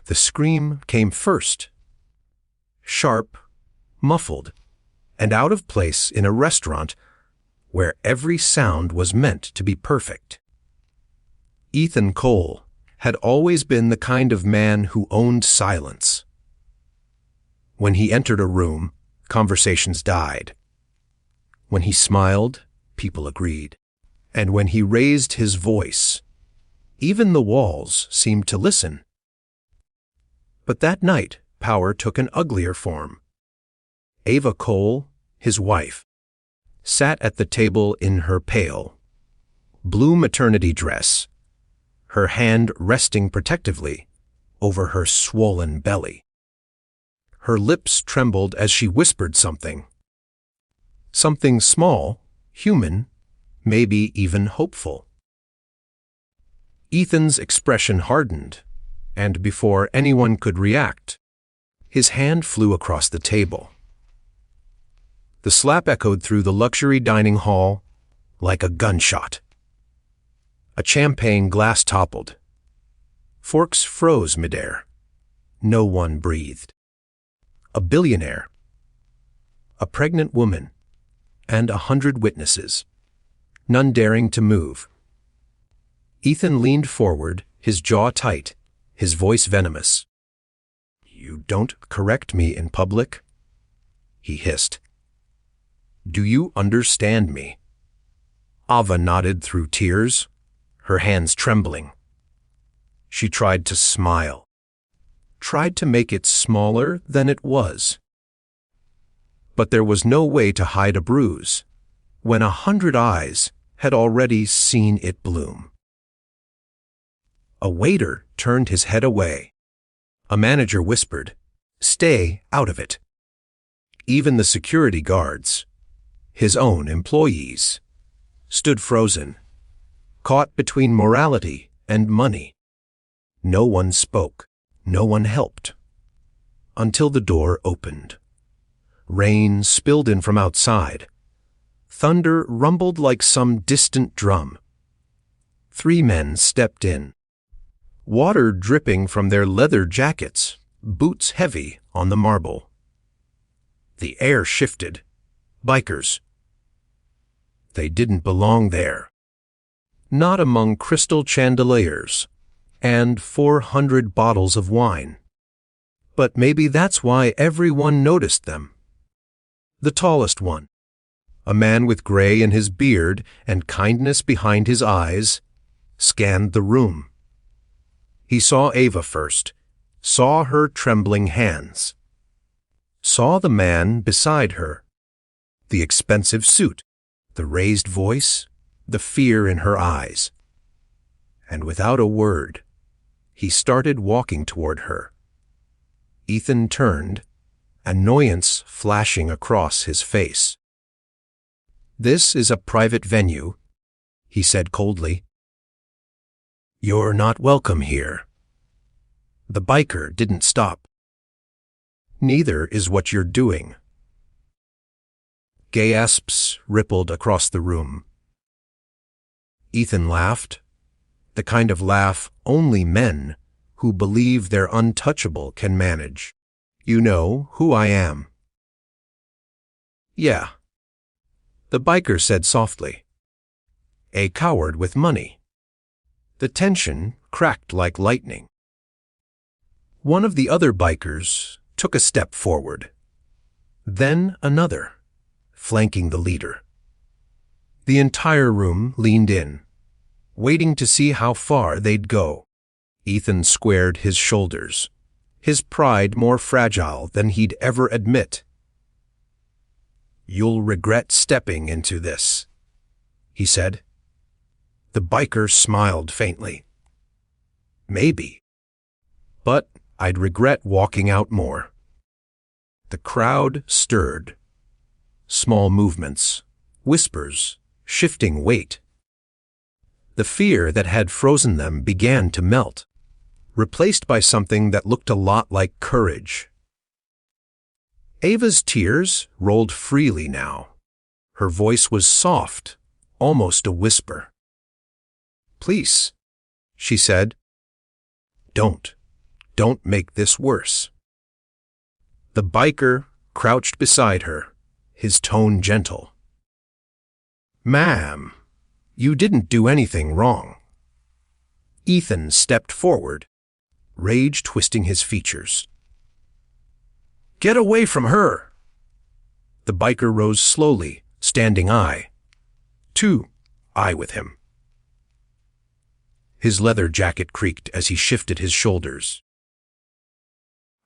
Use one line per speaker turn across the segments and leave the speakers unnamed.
The scream came first. Sharp, muffled, and out of place in a restaurant where every sound was meant to be perfect. Ethan Cole had always been the kind of man who owned silence. When he entered a room, conversations died. When he smiled, people agreed. And when he raised his voice, even the walls seemed to listen. But that night, power took an uglier form. Ava Cole, his wife, sat at the table in her pale, blue maternity dress, her hand resting protectively over her swollen belly. Her lips trembled as she whispered something. Something small, human, maybe even hopeful. Ethan's expression hardened, and before anyone could react, his hand flew across the table. The slap echoed through the luxury dining hall like a gunshot. A champagne glass toppled. Forks froze midair. No one breathed. A billionaire, a pregnant woman, and 100 witnesses, none daring to move. Ethan leaned forward, his jaw tight, his voice venomous. "You don't correct me in public," he hissed. "Do you understand me?" Ava nodded through tears, her hands trembling. She tried to smile, tried to make it smaller than it was. But there was no way to hide a bruise when 100 eyes had already seen it bloom. A waiter turned his head away. A manager whispered, "Stay out of it." Even the security guards, his own employees, stood frozen, caught between morality and money. No one spoke, no one helped, until the door opened. Rain spilled in from outside. Thunder rumbled like some distant drum. 3 men stepped in, water dripping from their leather jackets, boots heavy on the marble. The air shifted. Bikers. They didn't belong there. Not among crystal chandeliers and 400 bottles of wine. But maybe that's why everyone noticed them. The tallest one, a man with gray in his beard and kindness behind his eyes, scanned the room. He saw Ava first, saw her trembling hands, saw the man beside her, the expensive suit, the raised voice, the fear in her eyes. And without a word, he started walking toward her. Ethan turned, annoyance flashing across his face. "This is a private venue," he said coldly. "You're not welcome here." The biker didn't stop. "Neither is what you're doing." Gasps rippled across the room. Ethan laughed, the kind of laugh only men who believe they're untouchable can manage. "You know who I am." "Yeah," the biker said softly. "A coward with money." The tension cracked like lightning. One of the other bikers took a step forward, then another, flanking the leader. The entire room leaned in, waiting to see how far they'd go. Ethan squared his shoulders, his pride more fragile than he'd ever admit. "You'll regret stepping into this," he said. The biker smiled faintly. "Maybe. But I'd regret walking out more." The crowd stirred. Small movements, whispers, shifting weight. The fear that had frozen them began to melt, replaced by something that looked a lot like courage. Ava's tears rolled freely now. Her voice was soft, almost a whisper. "Please," she said. "Don't. Don't make this worse." The biker crouched beside her, his tone gentle. "Ma'am, you didn't do anything wrong." Ethan stepped forward, rage twisting his features. "Get away from her!" The biker rose slowly, standing eye to eye with him. His leather jacket creaked as he shifted his shoulders.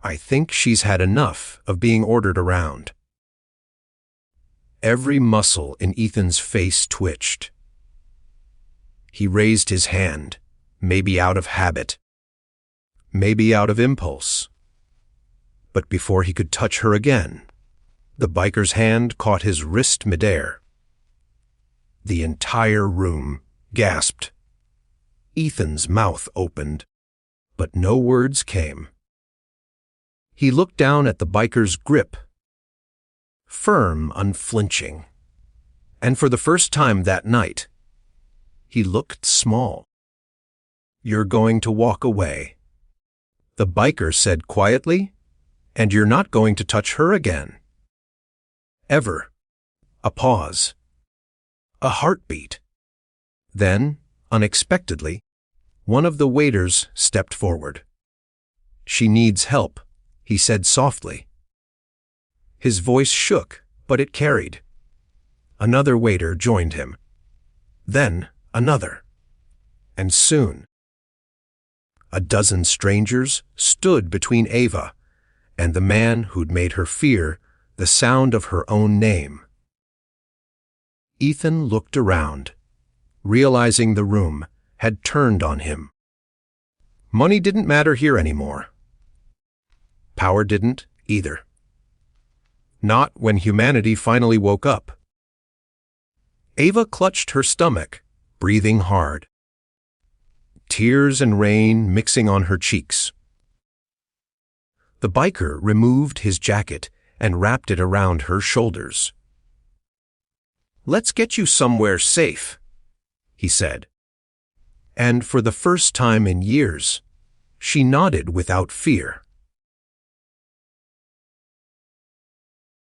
"I think she's had enough of being ordered around." Every muscle in Ethan's face twitched. He raised his hand, maybe out of habit, maybe out of impulse. But before he could touch her again, the biker's hand caught his wrist midair. The entire room gasped. Ethan's mouth opened, but no words came. He looked down at the biker's grip, firm, unflinching. And for the first time that night, he looked small. "You're going to walk away," the biker said quietly, "and you're not going to touch her again. Ever." A pause. A heartbeat. Then, unexpectedly, one of the waiters stepped forward. "She needs help," he said softly. His voice shook, but it carried. Another waiter joined him. Then another. And soon, a dozen strangers stood between Ava and the man who'd made her fear the sound of her own name. Ethan looked around, realizing the room had turned on him. Money didn't matter here anymore. Power didn't either. Not when humanity finally woke up. Ava clutched her stomach, breathing hard. Tears and rain mixing on her cheeks. The biker removed his jacket and wrapped it around her shoulders. "Let's get you somewhere safe," he said. And for the first time in years, she nodded without fear.